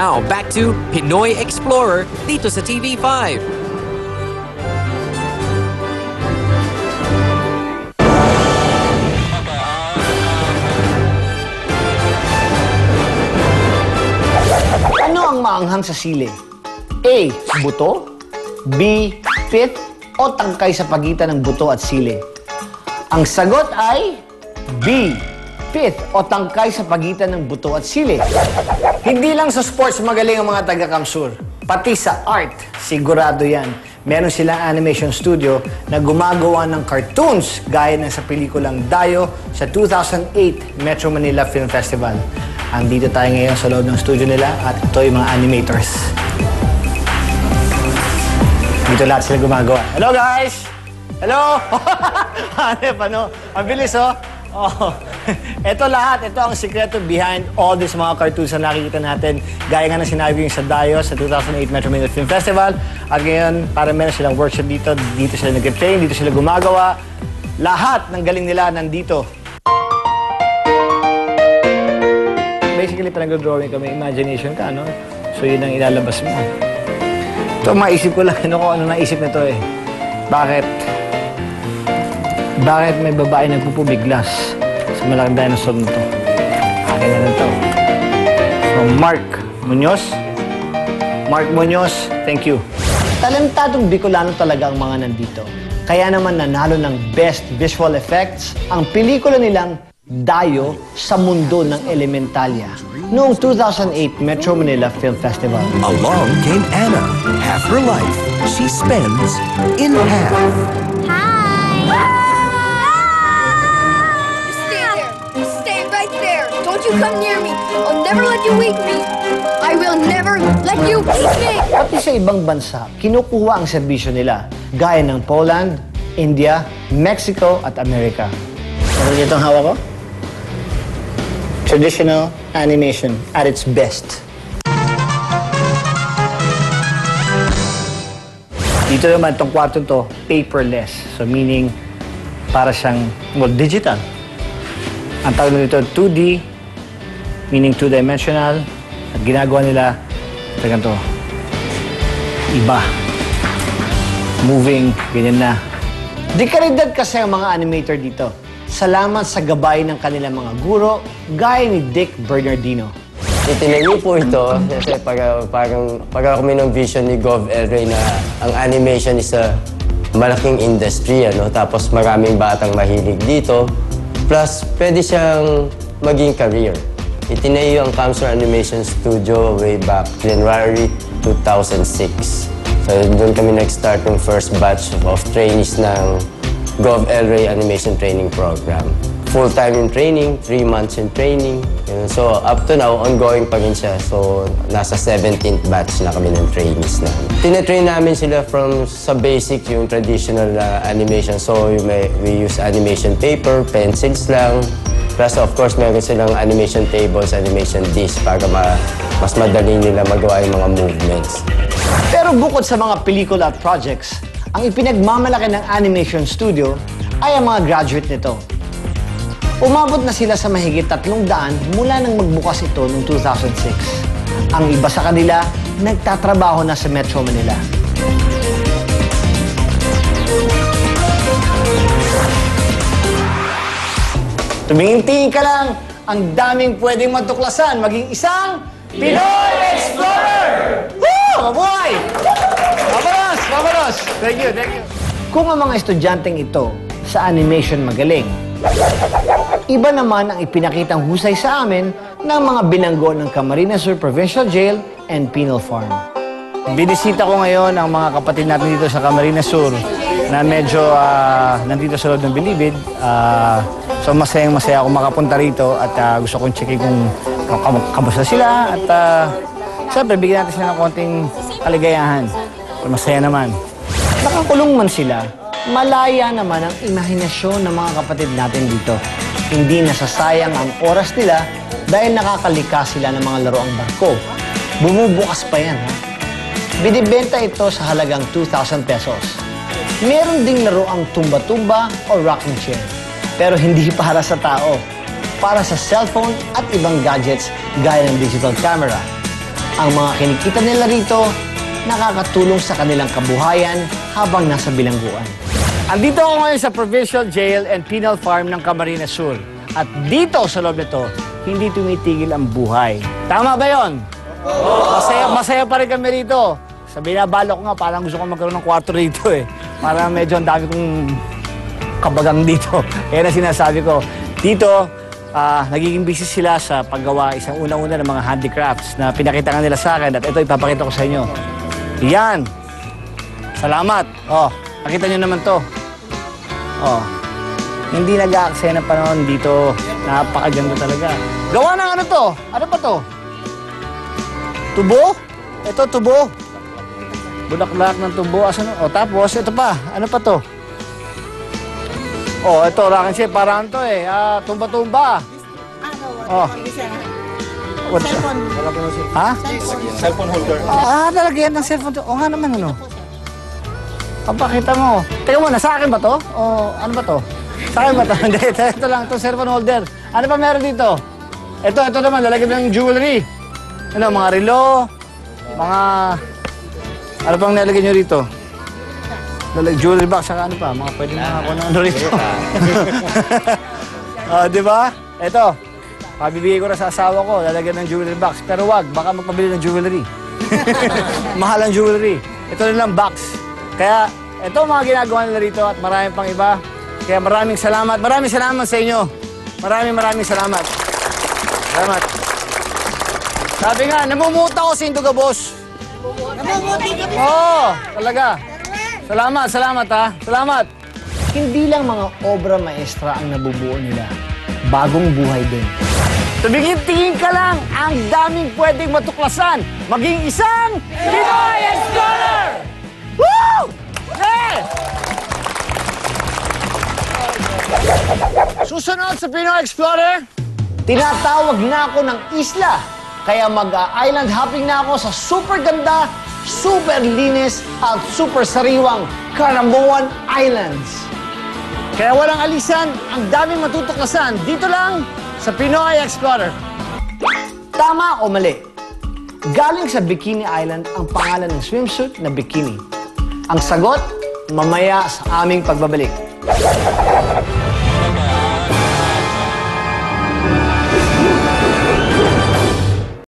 Now, back to Pinoy Explorer dito sa TV5. Ano ang maanghang sa sili? A. Buto, B. Pit, o tangkay sa pagitan ng buto at sili? Ang sagot ay B. Pit o tangkay sa pagitan ng buto at sili. Hindi lang sa sports magaling ang mga taga-Kamsur. Pati sa art, sigurado yan. Meron silang animation studio na gumagawa ng cartoons gaya ng sa pelikulang Dayo sa 2008 Metro Manila Film Festival. Andito tayo ngayon sa loob ng studio nila at ito yung mga animators. Dito lahat sila gumagawa. Hello guys! Hello! Ano? Ang bilis oh! Oh, ito lahat, ito ang sikreto behind all this mga cartoons na nakikita natin. Gaya nga na sinabi yung sa Dayo sa 2008 Metro Manila Film Festival. At ngayon, para meron silang workshop dito, dito sila nag-train, dito sila gumagawa. Lahat ng galing nila nandito. Basically, pinag-drawing kami, imagination ka, no? So yun ang ilalabas mo. Ito, maisip ko lang, ano naisip na to eh. Bakit may babae nagpupubiglas sa malaking dinosaur na to? Akin na lang to. So, Mark Muñoz, thank you. Talentadong Bicolano talaga ang mga nandito. Kaya naman nanalo ng Best Visual Effects ang pelikula nilang Dayo sa Mundo ng Elementalya noong 2008 Metro Manila Film Festival. Along came Anna. Half her life she spends in half. Don't you come near me. I'll never let you weak me. I will never let you weak me. Pati sa ibang bansa, kinukuha ang serbisyo nila, gaya ng Poland, India, Mexico at Amerika. Ano dito ang hawak ko? Traditional animation at its best. Dito naman, itong kwarto to, paperless. So meaning, para siyang, well, digital. Ang tawag nito 2D, meaning two-dimensional, at ginagawa nila, ganito, iba. Moving, ganyan na. Di kalidad kasi ang mga animator dito. Salamat sa gabay ng kanilang mga guro, gaya ni Dick Bernardino. Itinayo po ito kasi parang kami ng vision ni Gov. Elroy na ang animation is a malaking industry, ano? Tapos maraming batang mahilig dito. Plus, pwede siyang maging career. Itinayo ang Kamsur Animation Studio way back January 2006. So, doon kami nag-start ng first batch of trainees ng Gov. Elroy Animation Training Program. Full-time in training, 3 months in training. So, up to now, ongoing pa rin siya. So, nasa 17th batch na kami ng trainees namin. Tinetrain namin sila from sa basic, yung traditional animation. So, we use animation paper, pencils lang. Plus, of course, meron silang animation tables, animation discs para mas madali nila magawa yung mga movements. Pero bukod sa mga pelikula at projects, ang ipinagmamalaki ng animation studio ay ang mga graduate nito. Umabot na sila sa mahigit 300 mula nang magbukas ito noong 2006. Ang iba sa kanila, nagtatrabaho na sa Metro Manila. Tumingin-tingin ka lang, ang daming pwedeng matuklasan, maging isang Pinoy Explorer! Woo! Mabuhay! Mabalos! Thank you. Kung ang mga estudyanteng ito sa animation magaling, iba naman ang ipinakitang husay sa amin ng mga binanggo ng Camarines Sur Provincial Jail and Penal Farm. Binisita ko ngayon ang mga kapatid natin dito sa Camarines Sur na medyo nandito sa loob ng Bilibid. So masayang-masaya ako makapunta rito at gusto kong checkin kung kamusta sila at siyempre bigyan natin sila ng konting kaligayahan. Masaya naman. Nakakulong man sila, malaya naman ang imahinasyon ng mga kapatid natin dito. Hindi nasasayang ang oras nila dahil nakakalika sila ng mga laruang barko. Bumubukas pa yan, ha? Binibenta ito sa halagang 2,000 pesos. Meron ding laruang tumba-tumba o rocking chair. Pero hindi para sa tao. Para sa cellphone at ibang gadgets gaya ng digital camera. Ang mga kinikita nila rito, nakakatulong sa kanilang kabuhayan habang nasa bilangguan. Andito ako ngayon sa Provincial Jail and Penal Farm ng Camarines Sur. At dito sa loob nito, hindi tumitigil ang buhay. Tama ba yon? Masaya pa rin kami rito. Sa binabalo ko nga, parang gusto ko magkaroon ng kwarto rito eh. Parang medyo ang dami kong kabagang dito. Kaya na sinasabi ko, dito, nagiging busy sila sa paggawa isang una-una ng mga handicrafts na pinakita nga nila sa akin at ito ipapakita ko sa inyo. Yan. Salamat. Oh, nakita nyo naman to. Oh. Hindi nag-aaksaya ng panahon dito. Napakaganda talaga. Gawa ng ano to? Ano pa to? Tubo? Ito, tubo. Bulaklak ng tubo. Asan? O, tapos, ito pa. Ano pa to? Oh, ito, rakan siya. Parang to eh. Tumba-tumba. Oh. What's Cellphone. Ha? Cellphone holder. Lalagyan ng cellphone to. O nga naman, ano? Papakita mo. Teka muna, sa akin ba to? O ano ba to? Sa akin ba to? Hindi, ito lang. Ito, cellphone holder. Ano pa meron dito? Ito naman, lalagyan ng jewelry. Ano, mga relo, mga... Ano pang nalagyan nyo rito? Jewelry box, saka ano pa? Mga pwede mga ano rito. Di ba? Ito, pabibigay ko na sa asawa ko, lalagyan ng jewelry box. Pero wag, baka magpabili ng jewelry. Mahal ang jewelry. Ito na lang box. Kaya, ito mga ginagawa nila rito at marami pang iba. Kaya maraming salamat. Maraming salamat sa inyo. Maraming salamat. Salamat. Sabi nga, namumuta ko sa Indugabos. Namumuti ka Oo, talaga. Salamat ha. Salamat. Hindi lang mga obra maestra ang nabubuo nila. Bagong buhay din. Tumingin-tingin ka lang, ang daming pwedeng matuklasan. Maging isang Pinoy Explorer! Woo! Hey! Susunod sa Pinoy Explorer, tinatawag na ako ng isla. Kaya mag-island hopping na ako sa super ganda, super linis at super sariwang Caramboan Islands. Kaya walang alisan, ang daming matutuklasan dito lang sa Pinoy Explorer. Tama o mali? Galing sa Bikini Island ang pangalan ng swimsuit na bikini. Ang sagot, mamaya sa aming pagbabalik.